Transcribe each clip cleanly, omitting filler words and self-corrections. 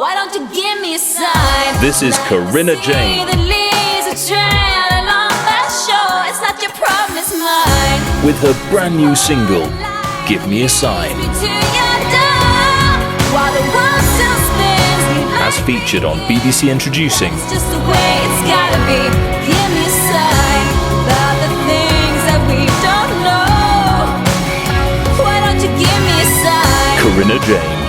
Why don't you give me a sign? This is Corinna Jane. The leaves are trailing along that shore. It's not your problem, it's mine. With her brand new single, Give Me a Sign. Me to your door while the world still spins. As featured on BBC Introducing. It's just the way it's gotta be. Give me a sign about the things that we don't know. Why don't you give me a sign? Corinna Jane,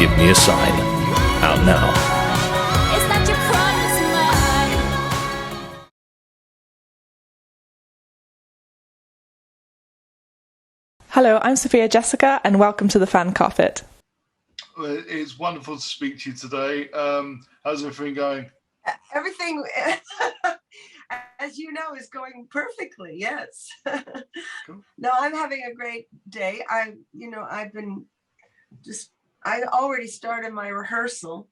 Give Me a Sign. Out now. It's not your problem, it's mine. Hello, I'm Sophia Jessica, and welcome to the Fan Carpet. Well, it's wonderful to speak to you today. How's everything going? Everything, as you know, is going perfectly. Yes. Cool. No, I'm having a great day. I already started my rehearsal,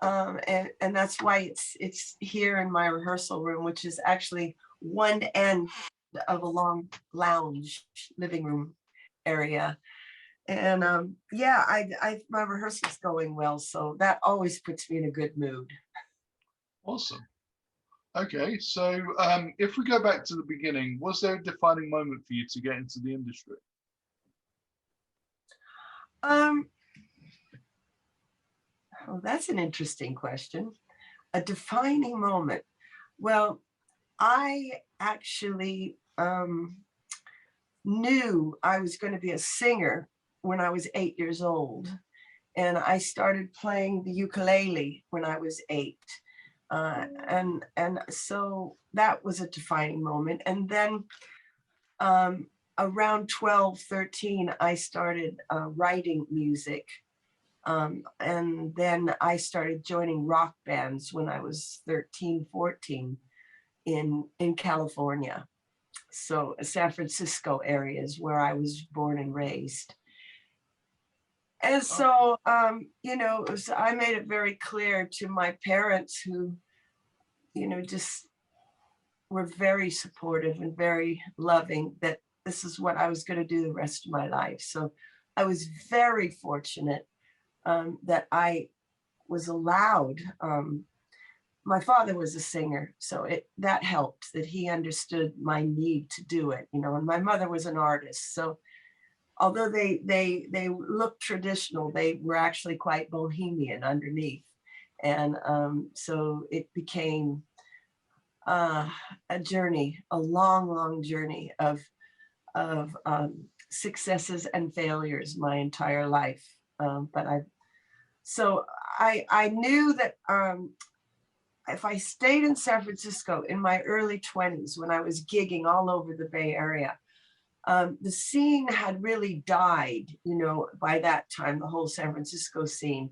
and that's why it's here in my rehearsal room, which is actually one end of a long lounge living room area. And my rehearsal's going well, so that always puts me in a good mood. Awesome. Okay, so if we go back to the beginning, was there a defining moment for you to get into the industry? Oh, that's an interesting question. A defining moment. Well, I actually knew I was going to be a singer when I was 8 years old. And I started playing the ukulele when I was 8. And so that was a defining moment. And then around 12, 13, I started writing music. And then I started joining rock bands when I was 13, 14 in California. So San Francisco area is where I was born and raised. And so, I made it very clear to my parents who, just were very supportive and very loving that this is what I was going to do the rest of my life. So I was very fortunate that I was allowed. My father was a singer, so that helped, that he understood my need to do it, and my mother was an artist. So although they looked traditional, they were actually quite bohemian underneath. And so it became a journey, a long journey of successes and failures my entire life. But I knew that if I stayed in San Francisco in my early 20s, when I was gigging all over the Bay Area, the scene had really died, by that time, the whole San Francisco scene.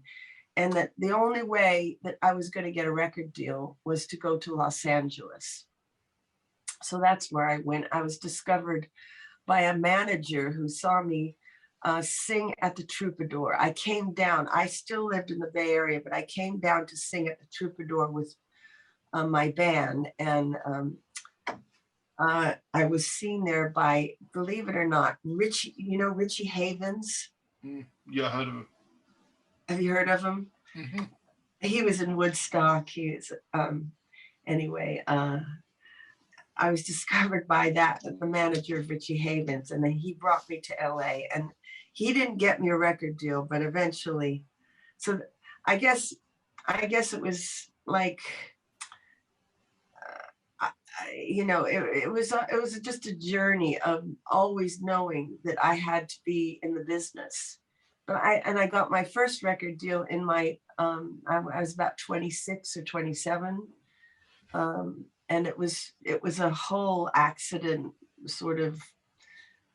And that the only way that I was going to get a record deal was to go to Los Angeles. So that's where I went. I was discovered by a manager who saw me sing at the Troubadour. I came down. I still lived in the Bay Area, but I came down to sing at the Troubadour with my band. And I was seen there by, believe it or not, Richie, Richie Havens? Yeah, I heard of him. Have you heard of him? Mm-hmm. He was in Woodstock. He is, anyway, I was discovered by the manager of Richie Havens, and then he brought me to LA, and he didn't get me a record deal, but eventually, so I guess it was like, it was just a journey of always knowing that I had to be in the business. But I got my first record deal in my, I was about 26 or 27. And it was a whole accident, sort of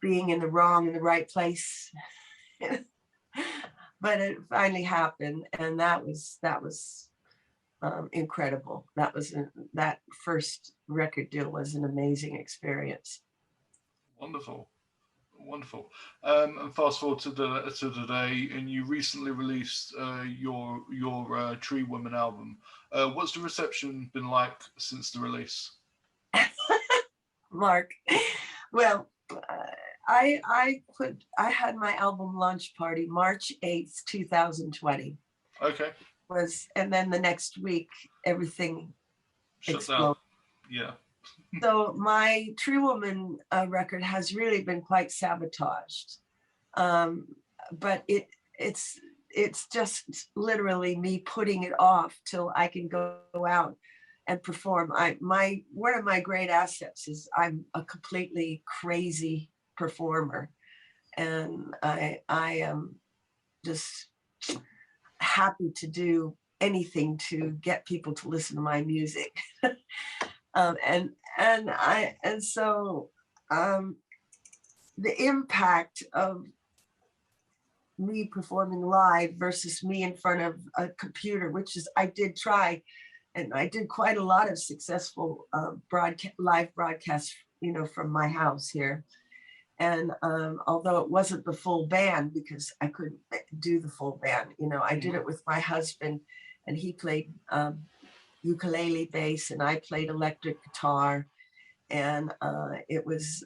being in the right place. But it finally happened, and that was incredible. That first record deal was an amazing experience. Wonderful. And fast forward to today, and you recently released your Tree Women album. What's the reception been like since the release? Marc, well, I had my album launch party March 8th, 2020. Okay. was, and then the next week, everything Shut exploded. down. Yeah. So my Tree Woman record has really been quite sabotaged. But it's just literally me putting it off till I can go out and perform. One of my great assets is I'm a completely crazy performer, and I am just happy to do anything to get people to listen to my music. And so the impact of me performing live versus me in front of a computer, which is, I did try, and I did quite a lot of successful live broadcasts, from my house here. And although it wasn't the full band, because I couldn't do the full band, I did it with my husband, and he played ukulele bass, and I played electric guitar. And it was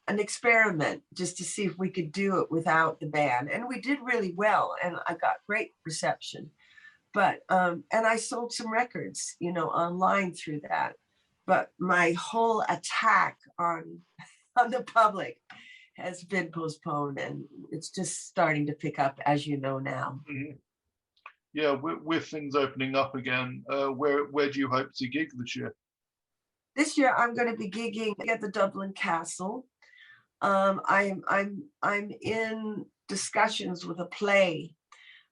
an experiment just to see if we could do it without the band. And we did really well, and I got great reception. But, and I sold some records, online through that. But my whole attack on the public has been postponed, and it's just starting to pick up, as you know now. Mhm. Yeah, with things opening up again, where do you hope to gig this year? This year, I'm going to be gigging at the Dublin Castle. I'm in discussions with a play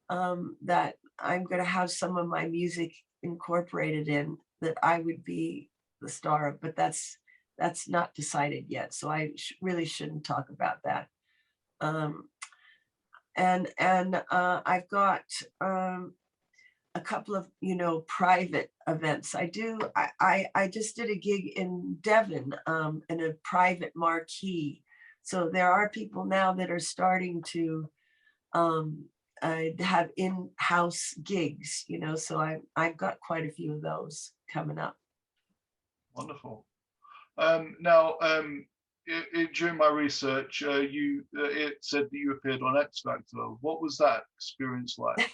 that I'm going to have some of my music incorporated in, that I would be the star of, but that's not decided yet, so I really shouldn't talk about that. And I've got a couple of private events. I just did a gig in Devon in a private marquee. So there are people now that are starting to have in-house gigs, so I've got quite a few of those coming up. Wonderful. Now, during my research, it said that you appeared on X Factor. What was that experience like?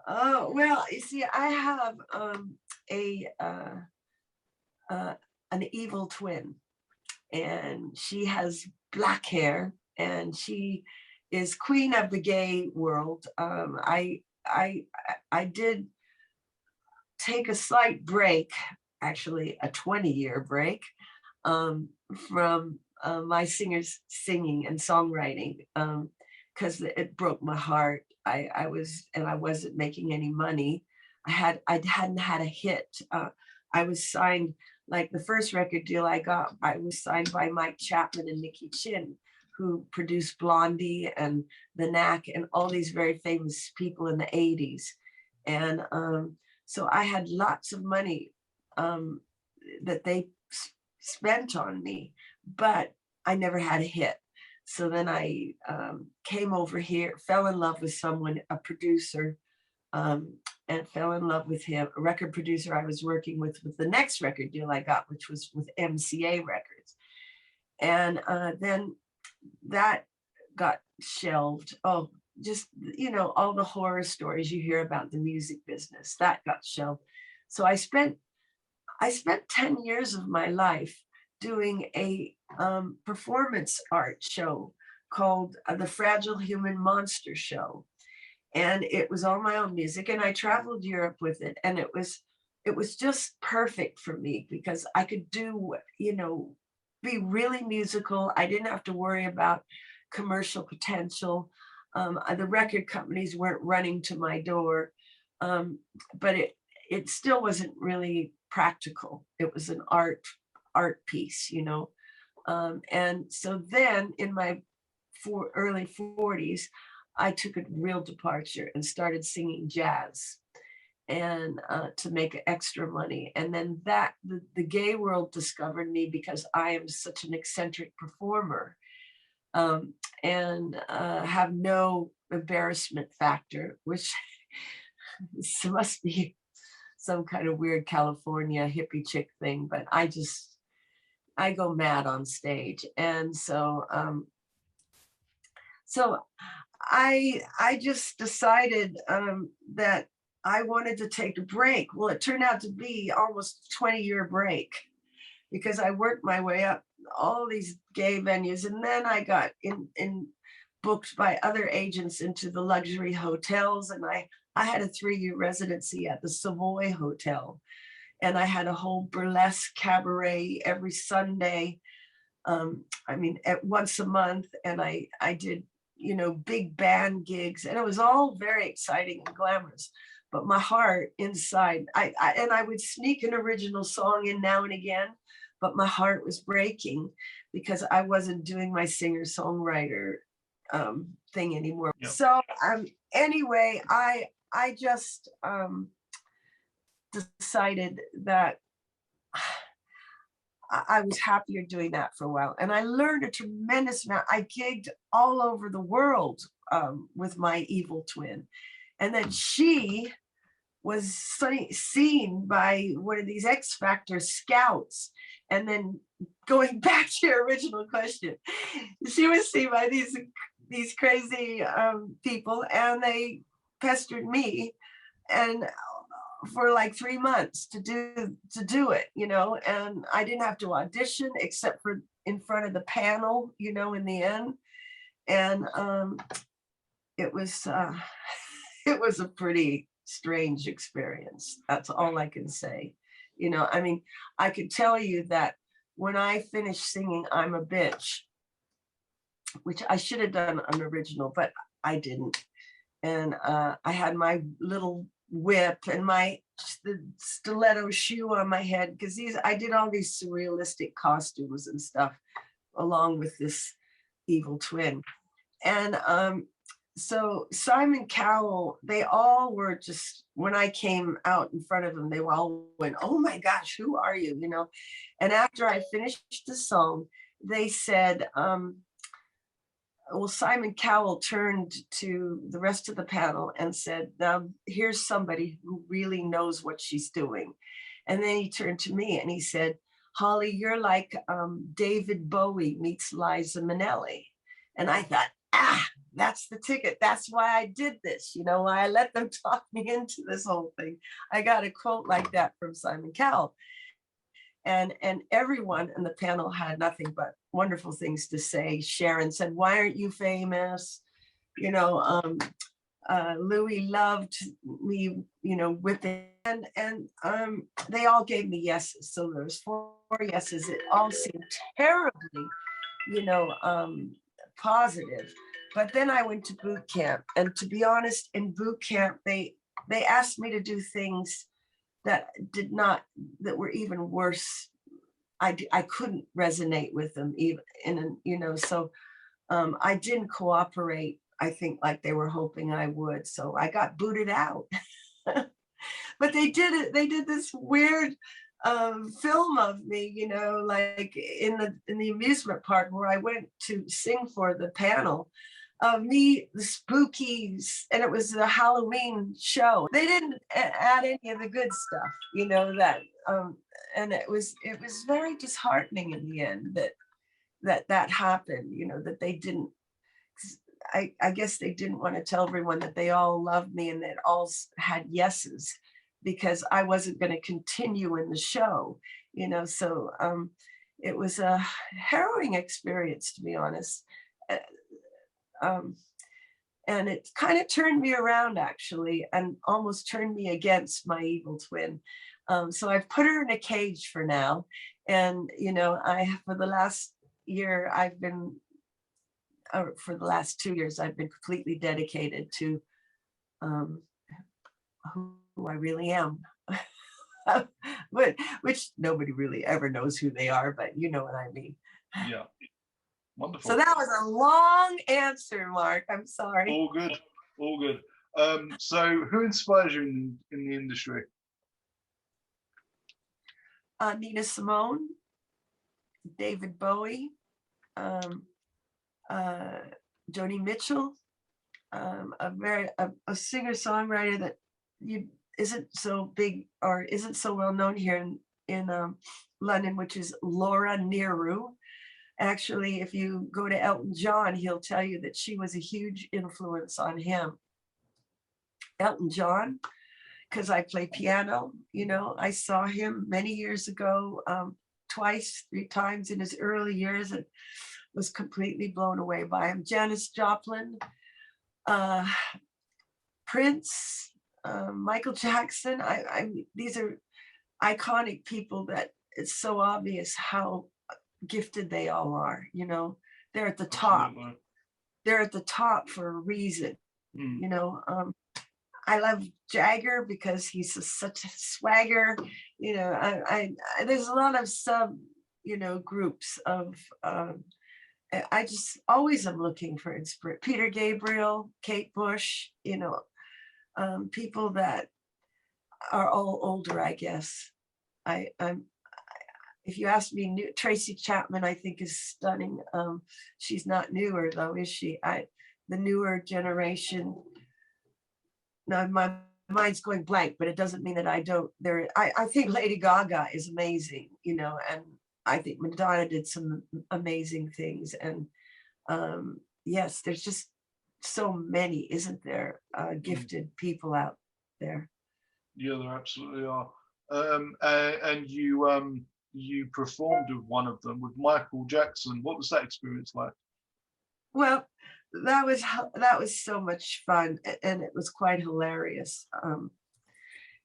Oh, well, you see, I have an evil twin, and she has black hair, and she is queen of the gay world. I did take a slight break, actually a 20-year break, from my singing and songwriting, because it broke my heart. I wasn't making any money. I hadn't had a hit. I was signed, like the first record deal I got, I was signed by Mike Chapman and Nikki Chin, who produced Blondie and The Knack and all these very famous people in the 80s. And so I had lots of money that they spent on me, but I never had a hit. So then I came over here, fell in love with someone, a producer, and fell in love with him, a record producer I was working with the next record deal I got, which was with MCA Records. And then that got shelved. Oh, just, all the horror stories you hear about the music business, that got shelved. So I spent 10 years of my life doing a performance art show called The Fragile Human Monster Show. And it was all my own music, and I traveled Europe with it. And it was just perfect for me, because I could do, be really musical. I didn't have to worry about commercial potential. The record companies weren't running to my door, but it still wasn't really practical. It was an art piece, and so then in my early 40s, I took a real departure and started singing jazz, and to make extra money. And then the gay world discovered me, because I am such an eccentric performer, and have no embarrassment factor, which must be some kind of weird California hippie chick thing, but I go mad on stage. And so I just decided that I wanted to take a break. Well, it turned out to be almost a 20-year break because I worked my way up all these gay venues, and then I got in booked by other agents into the luxury hotels, and I had a 3-year residency at the Savoy Hotel, and I had a whole burlesque cabaret every Sunday. I mean, at once a month, and I did, you know, big band gigs, and it was all very exciting and glamorous. But my heart inside, I would sneak an original song in now and again, but my heart was breaking because I wasn't doing my singer-songwriter thing anymore. Yep. So anyway, I just decided that I was happier doing that for a while. And I learned a tremendous amount. I gigged all over the world with my evil twin. And then she was seen by one of these X Factor scouts. And then going back to your original question, she was seen by these crazy people, and they pestered me and for like 3 months to do it, you know, and I didn't have to audition except for in front of the panel, you know, in the end. And it was it was a pretty strange experience. That's all I can say. You know, I mean, I could tell you that when I finished singing I'm a Bitch, which I should have done an original, but I didn't. And I had my little whip and the stiletto shoe on my head, because I did all these surrealistic costumes and stuff along with this evil twin. And so Simon Cowell, they all were just, when I came out in front of them, they all went, "Oh my gosh, who are you?" You know. And after I finished the song, they said, well, Simon Cowell turned to the rest of the panel and said, "Now here's somebody who really knows what she's doing." And then he turned to me and he said, "Holly, you're like David Bowie meets Liza Minnelli." And I thought, that's the ticket. That's why I did this. You know, I let them talk me into this whole thing. I got a quote like that from Simon Cowell. And everyone in the panel had nothing but wonderful things to say. Sharon said, "Why aren't you famous?" You know, Louis loved me, you know, with it. And they all gave me yeses. So there was 4 yeses. It all seemed terribly, you know, positive. But then I went to boot camp. And to be honest, in boot camp, they asked me to do things that were even worse. I couldn't resonate with them even you know, so I didn't cooperate, I think, like they were hoping I would. So I got booted out. But they did this weird film of me, you know, like in the amusement park where I went to sing for the panel of me, the spookies, and it was a Halloween show. They didn't add any of the good stuff, you know, that and it was very disheartening in the end that happened, you know, that they didn't. I guess they didn't want to tell everyone that they all loved me and that all had yeses, because I wasn't going to continue in the show, you know. So it was a harrowing experience, to be honest. And it kind of turned me around, actually, and almost turned me against my evil twin. So I've put her in a cage for now. And, you know, for the last 2 years, I've been completely dedicated to who I really am. Which nobody really ever knows who they are, but you know what I mean. Yeah. Wonderful. So that was a long answer, Mark. I'm sorry. All good. All good. So who inspires you in the industry? Nina Simone, David Bowie, Joni Mitchell, a singer-songwriter that isn't so big or isn't so well known here in London, which is Laura Neru. Actually, if you go to Elton John, he'll tell you that she was a huge influence on him. Elton John, because I play piano, you know, I saw him many years ago, twice, 3 times in his early years, and was completely blown away by him. Janis Joplin, uh, Prince, Michael Jackson. These are iconic people that it's so obvious how gifted they all are. You know, they're at the top. Absolutely. They're at the top for a reason. Mm. You know, I love Jagger because he's such a swagger. You know, I there's a lot of sub, you know, groups of. I just always am looking for inspiration. Peter Gabriel, Kate Bush, you know, people that are all older, I guess. I'm if you ask me, Tracy Chapman, I think is stunning. She's not newer though, is she? The newer generation. No, my mind's going blank, but it doesn't mean that I don't. I think Lady Gaga is amazing, you know, and I think Madonna did some amazing things. And yes, there's just so many, isn't there? Gifted people out there. Yeah, there absolutely are. And you performed with one of them, with Michael Jackson. What was that experience like? Well, that was so much fun, and it was quite hilarious,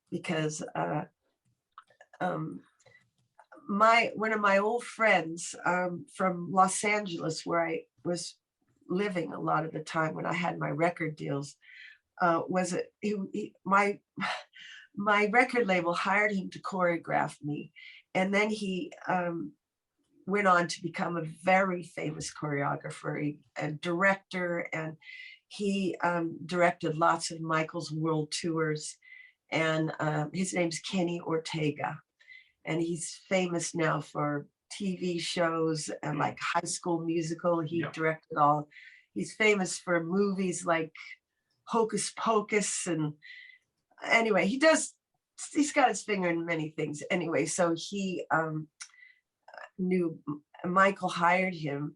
because one of my old friends from Los Angeles, where I was living a lot of the time when I had my record deals, my record label hired him to choreograph me, and then he went on to become a very famous choreographer and director, and he directed lots of Michael's world tours. And his name's Kenny Ortega, and he's famous now for TV shows and like High School Musical. He directed all. He's famous for movies like Hocus Pocus, and anyway, he's got his finger in many things. Anyway, so he knew Michael hired him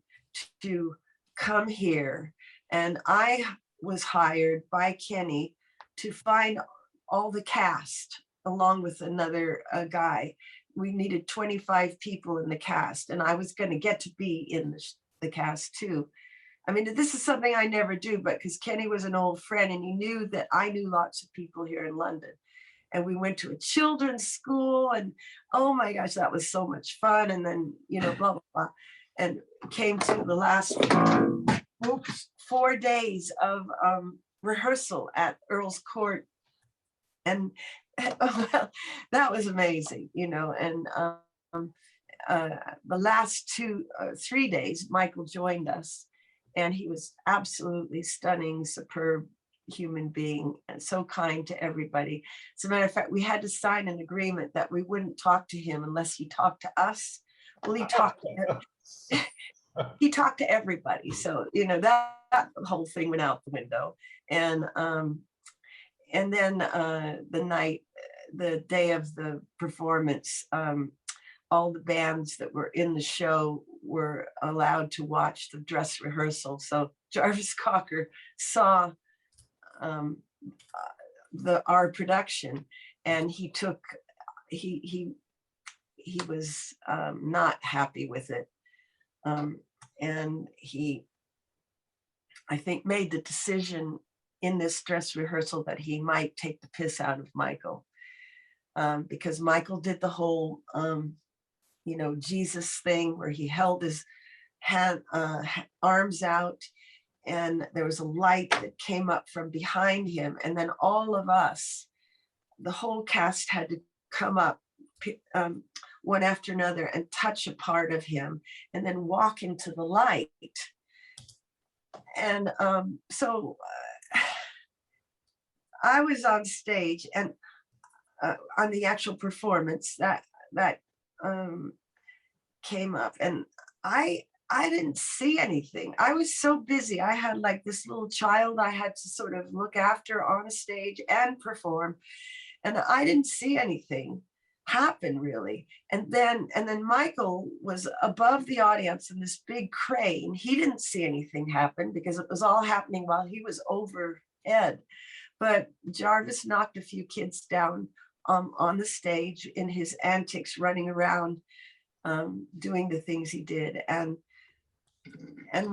to come here, and I was hired by Kenny to find all the cast along with another guy. We needed 25 people in the cast, and I was going to get to be in the cast too. I mean, this is something I never do, but because Kenny was an old friend and he knew that I knew lots of people here in London. And we went to a children's school, and oh my gosh, that was so much fun. And then, you know, blah, blah, blah. And came to the last 4 days of rehearsal at Earl's Court. And well, that was amazing, you know. And the last 3 days, Michael joined us, and he was absolutely stunning, superb human being, and so kind to everybody. As a matter of fact, we had to sign an agreement that we wouldn't talk to him unless he talked to us. Well, he talked to everybody. So, you know, that whole thing went out the window. And then the day of the performance, all the bands that were in the show were allowed to watch the dress rehearsal. So Jarvis Cocker saw our production, and he was not happy with it, and he, I think, made the decision in this dress rehearsal that he might take the piss out of Michael, because Michael did the whole you know, Jesus thing where he held his arms out, and there was a light that came up from behind him, and then all of us, the whole cast, had to come up one after another and touch a part of him and then walk into the light. And so I was on stage, and on the actual performance that came up, and I didn't see anything. I was so busy. I had like this little child I had to sort of look after on a stage and perform, and I didn't see anything. happen really. And then Michael was above the audience in this big crane. He didn't see anything happen because it was all happening while he was overhead. But Jarvis knocked a few kids down on the stage in his antics, running around, doing the things he did. And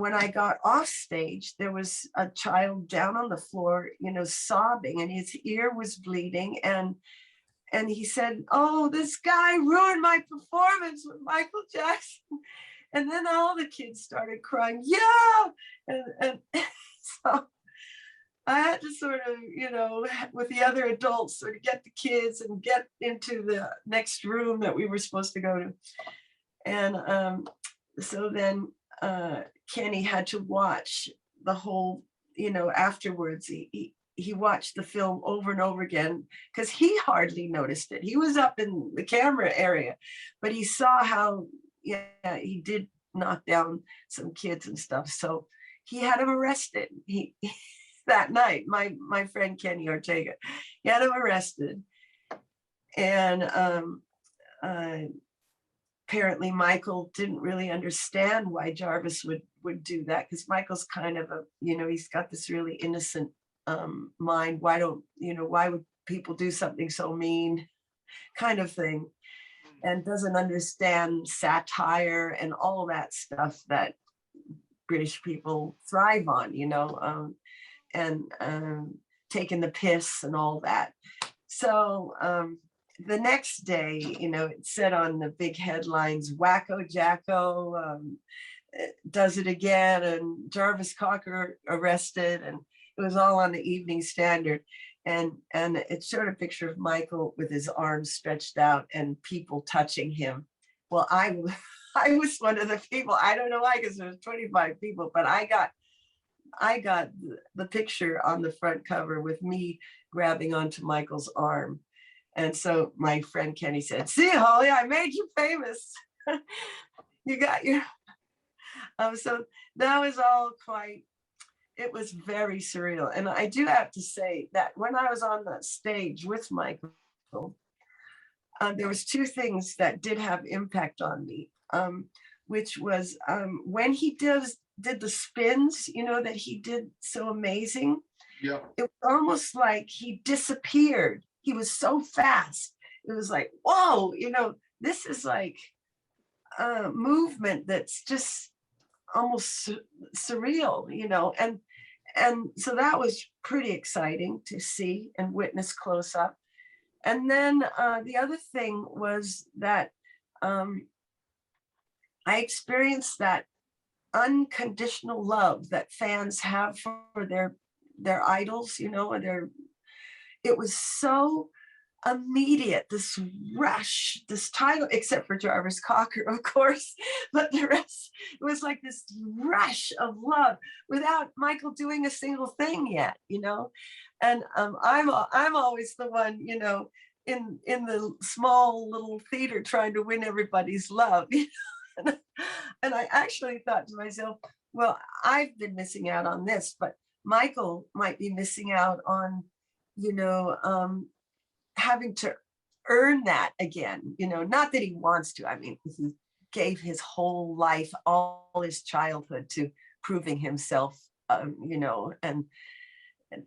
when I got off stage, there was a child down on the floor, sobbing, and his ear was bleeding. And he said, "Oh, this guy ruined my performance with Michael Jackson." And then all the kids started crying, "Yeah!" And so I had to sort of, with the other adults, sort of get the kids and get into the next room that we were supposed to go to. And so then Kenny had to watch the whole, afterwards. He watched the film over and over again because he hardly noticed it. He was up in the camera area, but he saw how, he did knock down some kids and stuff. So he had him arrested. He that night, my friend Kenny Ortega, he had him arrested. And apparently Michael didn't really understand why Jarvis would do that, because Michael's kind of he's got this really innocent mind. Why would people do something so mean, kind of thing, and doesn't understand satire and all that stuff that British people thrive on, and taking the piss and all that. So the next day, it said on the big headlines, "Wacko Jacko does it again," and Jarvis Cocker arrested, and it was all on the Evening Standard. And it showed a picture of Michael with his arms stretched out and people touching him. Well, I was one of the people. I don't know why, because there was 25 people, but I got the picture on the front cover with me grabbing onto Michael's arm. And so my friend Kenny said, "See, Holly, I made you famous." You got your so that was all it was very surreal. And I do have to say that when I was on the stage with Michael, there was two things that did have impact on me, which was when he did the spins, that he did so amazing. Yeah. It was almost like he disappeared. He was so fast. It was like, whoa, this is like a movement that's just almost surreal, and so that was pretty exciting to see and witness close up. And then the other thing was that I experienced that unconditional love that fans have for their idols, and it was so immediate, this rush, this time, except for Jarvis Cocker, of course, but the rest, it was like this rush of love without Michael doing a single thing yet, and I'm always the one, in the small little theater trying to win everybody's love. And I actually thought to myself, well, I've been missing out on this, but Michael might be missing out on, having to earn that again, not that he wants to. I mean, he gave his whole life, all his childhood, to proving himself, and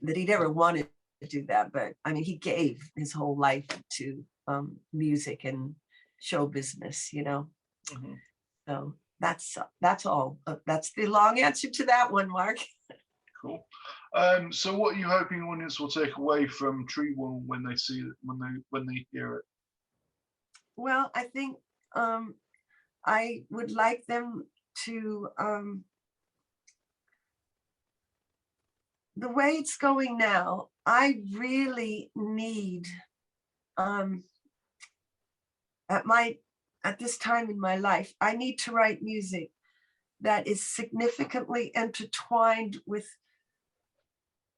that he never wanted to do that. But I mean, he gave his whole life to music and show business, Mm-hmm. So that's all. That's the long answer to that one, Mark. Cool. So what are you hoping the audience will take away from Tree Woman when they see it, when they hear it? Well, I think I would like them to, the way it's going now, I really need at this time in my life, I need to write music that is significantly intertwined with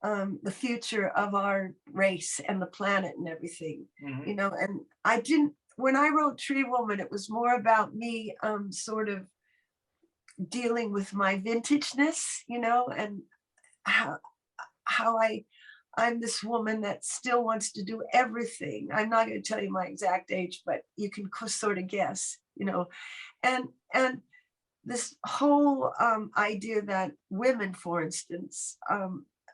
the future of our race and the planet and everything, Mm-hmm. and I didn't, when I wrote Tree Woman, it was more about me sort of dealing with my vintageness, and how I I'm this woman that still wants to do everything. I'm not going to tell you my exact age, but you can sort of guess, you know. And this whole idea that women, for instance,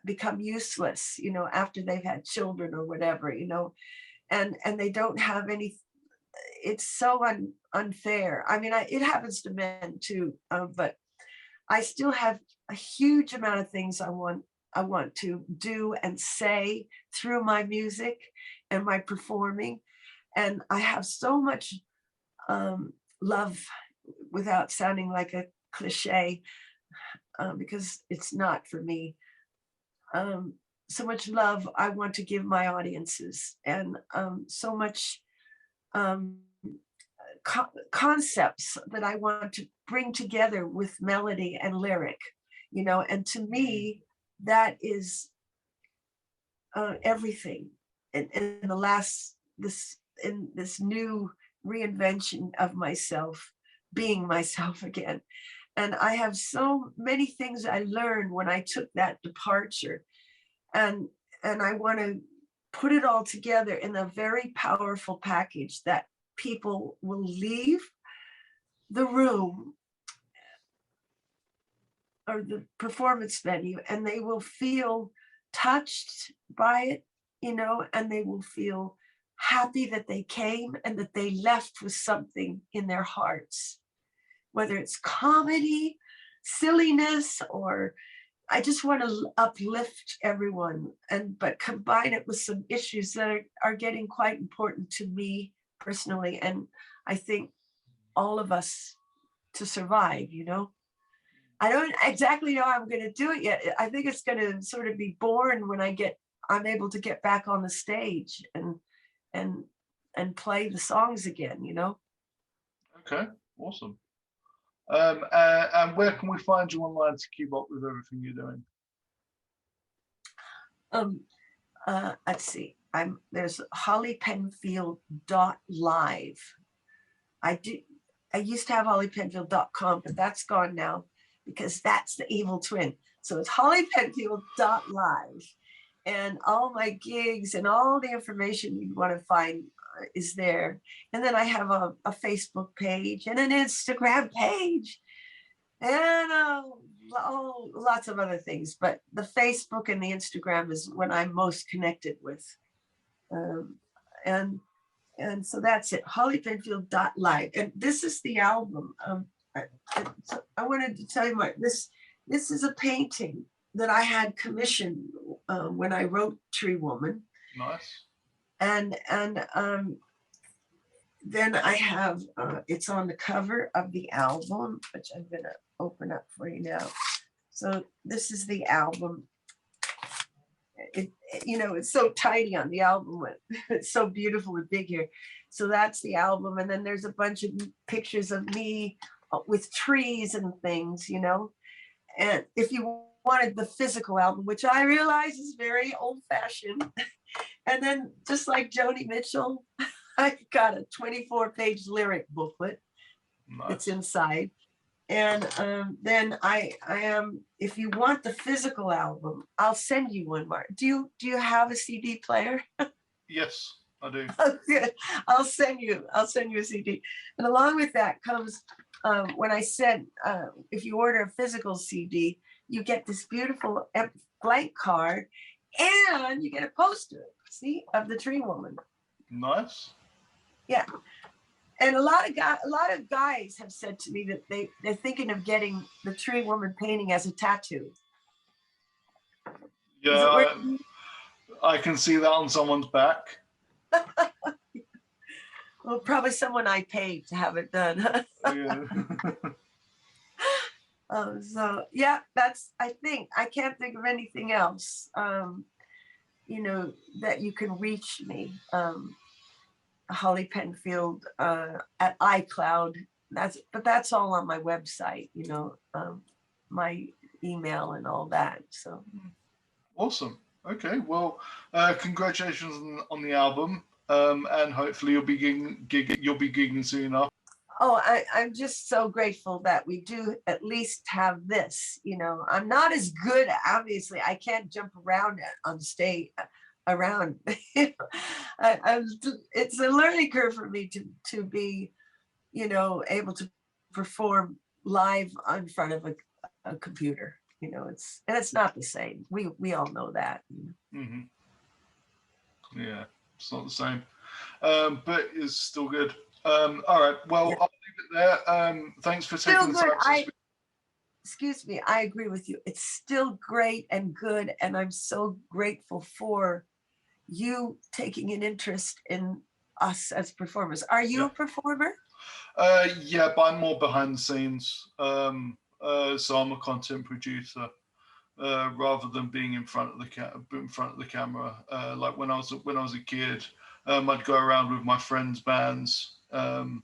become useless, you know, after they've had children or whatever, you know, and they don't have any. It's so unfair. I mean, it happens to men too, but I still have a huge amount of things I want to do and say through my music and my performing. And I have so much love, without sounding like a cliche, because it's not for me. So much love I want to give my audiences, and so much concepts that I want to bring together with melody and lyric, you know. And to me, that is everything. In the last in this new reinvention of myself, being myself again. And I have so many things I learned when I took that departure, and I want to put it all together in a very powerful package that people will leave the room or the performance venue and they will feel touched by it, you know, and they will feel happy that they came and that they left with something in their hearts, whether it's comedy, silliness, or I just want to uplift everyone, but combine it with some issues that are getting quite important to me personally, and I think all of us, to survive, you know. I don't exactly know how I'm going to do it yet. I think it's going to sort of be born when I'm able to get back on the stage and play the songs again, you know. Okay, awesome. And where can we find you online to keep up with everything you're doing? Let's see. There's hollypenfield.live. I used to have hollypenfield.com, but that's gone now because that's the evil twin. So it's hollypenfield.live. And all my gigs and all the information you want to find is there. And then I have a Facebook page and an Instagram page and lots of other things. But the Facebook and the Instagram is when I'm most connected with. And so that's it, hollypenfield.live. And this is the album. I wanted to tell you, Mark, this is a painting that I had commissioned when I wrote Tree Woman. Nice. And then I have, it's on the cover of the album, which I'm gonna open up for you now. So this is the album. You know, it's so tiny on the album. It's so beautiful and big here. So that's the album. And then there's a bunch of pictures of me with trees and things, you know. And if you wanted the physical album, which I realize is very old fashioned, and then just like Joni Mitchell, I got a 24-page lyric booklet. Nice. It's inside. And then I am, if you want the physical album, I'll send you one, Mark. Do you have a CD player? Yes, I do. Okay. I'll send you a CD. And along with that comes, when I said, if you order a physical CD, you get this beautiful blank card and you get a poster, see, of the Tree Woman. Nice. Yeah. And a lot of guys have said to me that they're thinking of getting the Tree Woman painting as a tattoo. Yeah, I can see that on someone's back. Well, probably someone I paid to have it done. Yeah. So yeah, I can't think of anything else, you know, that you can reach me. Holly Penfield at iCloud. That's all on my website, you know, my email and all that. So awesome. Okay, well, congratulations on the album, and hopefully you'll be gigging soon enough. Oh, I'm just so grateful that we do at least have this. You know, I'm not as good, obviously. I can't jump around on stage around. It's a learning curve for me to be, you know, able to perform live in front of a computer. You know, it's not the same. We all know that. Hmm. Yeah, it's not the same, but it's still good. All right, well, Yeah. I'll leave it there. Thanks for Still taking the good. time to speak. Excuse me, I agree with you. It's still great and good, and I'm so grateful for you taking an interest in us as performers. Are you Yeah. a performer? Yeah, but I'm more behind the scenes. So I'm a content producer rather than being in front of the camera. Like when I was a kid, I'd go around with my friends' bands and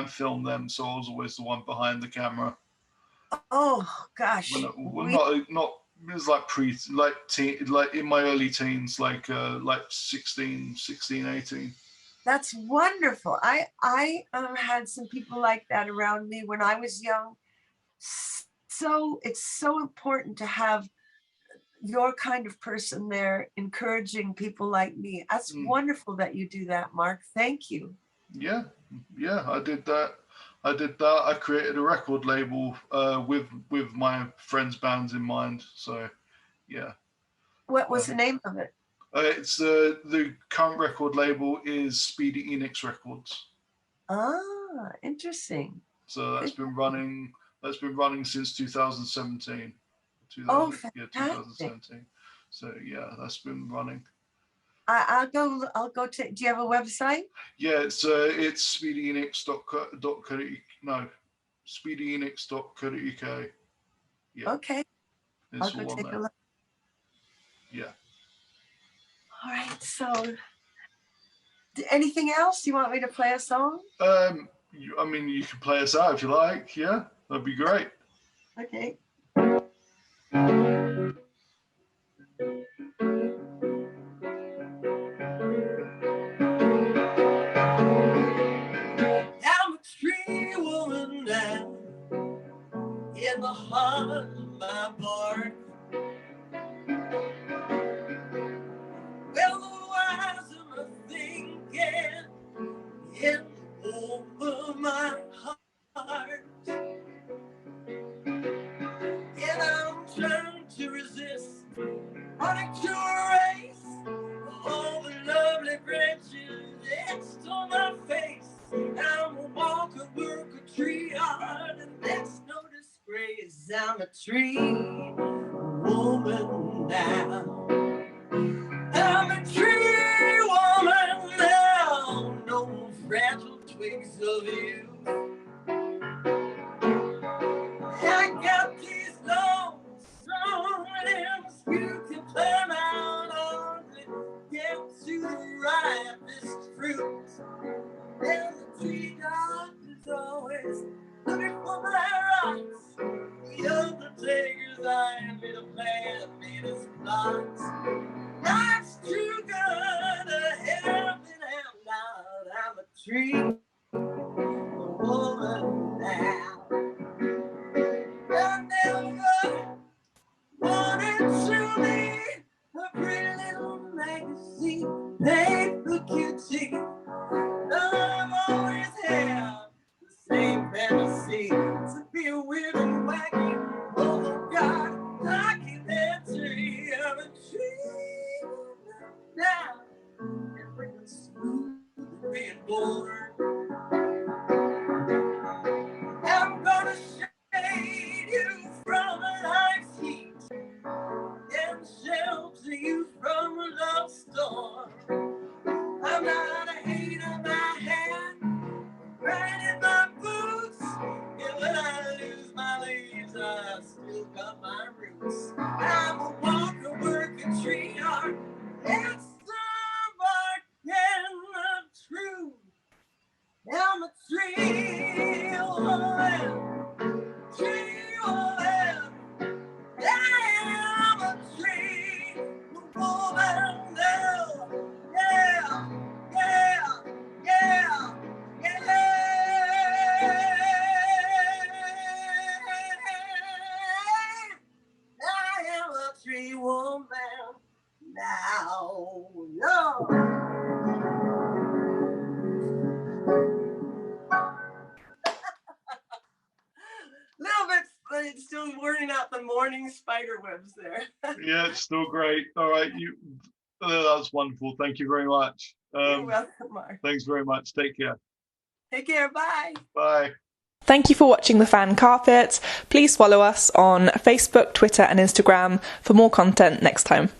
film them. So I was always the one behind the camera. Oh gosh, Not it was like like in my early teens, like 16, 18. that's wonderful. I had some people like that around me when I was young. So it's so important to have your kind of person there encouraging people like me. That's Mm. wonderful that you do that, Mark. Thank you. Yeah, I did that. I created a record label with my friends' bands in mind. So yeah, What was the um, name of it? it's the current record label is Speedy Enix Records. Ah, interesting. So that's been Interesting. running. That's been running since 2017. Oh, 2000, yeah, fantastic. 2017. So yeah, that's been running. I'll go. I'll go to. Do you have a website? Yeah, it's speedyenix.co.uk. No, speedyenix.co.uk. Yeah, Okay, I'll it's go all on take a there. look. Yeah. All right. So, anything else? You want me to play a song? I mean, you can play us out if you like. Yeah, that'd be great. Okay. I'm a tree woman now in the heart of my bark. Well, the wise am a thinking in the womb of my heart. And I'm trying to resist running to erase all the lovely branches etched on my face. I'm a walker, work a tree hard, and that's no disgrace. I'm a tree woman now. I'm a tree woman now. No fragile twigs of you. I got these long, strong limbs you can climb out on to get to the ripest fruit. And the tree doctor's always looking for my rocks. The undertaker's eyeing me to plant me his plots. Life's too good to help it out loud. I'm a tree woman now. I never wanted to be a pretty little magazine paper cutie. I've always had the same fantasy to be a weird and wacky. Oh God, I can answer you. I'm a tree now, and bring the smooth being born. I'm gonna shade you from life's heat and shelter you from a love storm. I'm not a hater, my hand, right in my boots. And when I lose my leaves, I still got my roots. I'm a walker, worker, tree hard. It's the bark and the truth. I'm a tree woman, tree woman. I'm a tree woman now. Yeah, yeah, yeah, yeah. Oh, no. Little bit, but it's still working out the morning spider webs there. Yeah, it's still great. All right, that's wonderful. Thank you very much. You're welcome, Mark. Thanks very much. Take care. Take care. Bye. Bye. Thank you for watching The Fan Carpet. Please follow us on Facebook, Twitter and Instagram for more content next time.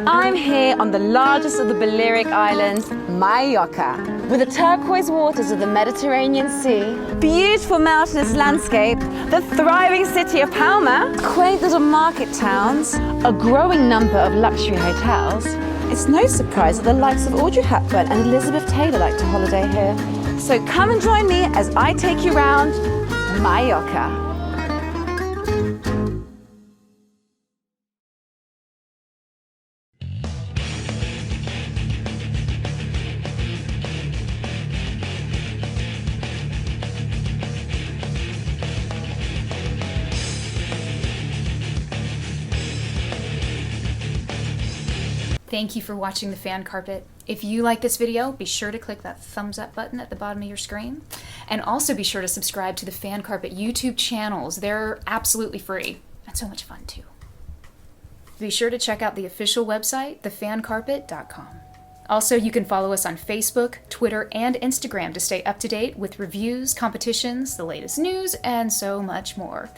I'm here on the largest of the Balearic Islands, Mallorca. With the turquoise waters of the Mediterranean Sea, beautiful mountainous landscape, the thriving city of Palma, quaint little market towns, a growing number of luxury hotels, it's no surprise that the likes of Audrey Hepburn and Elizabeth Taylor like to holiday here. So come and join me as I take you round Mallorca. Thank you for watching The Fan Carpet. If you like this video, be sure to click that thumbs up button at the bottom of your screen. And also be sure to subscribe to the Fan Carpet YouTube channels. They're absolutely free and so much fun too. Be sure to check out the official website, thefancarpet.com. Also, you can follow us on Facebook, Twitter, and Instagram to stay up to date with reviews, competitions, the latest news, and so much more.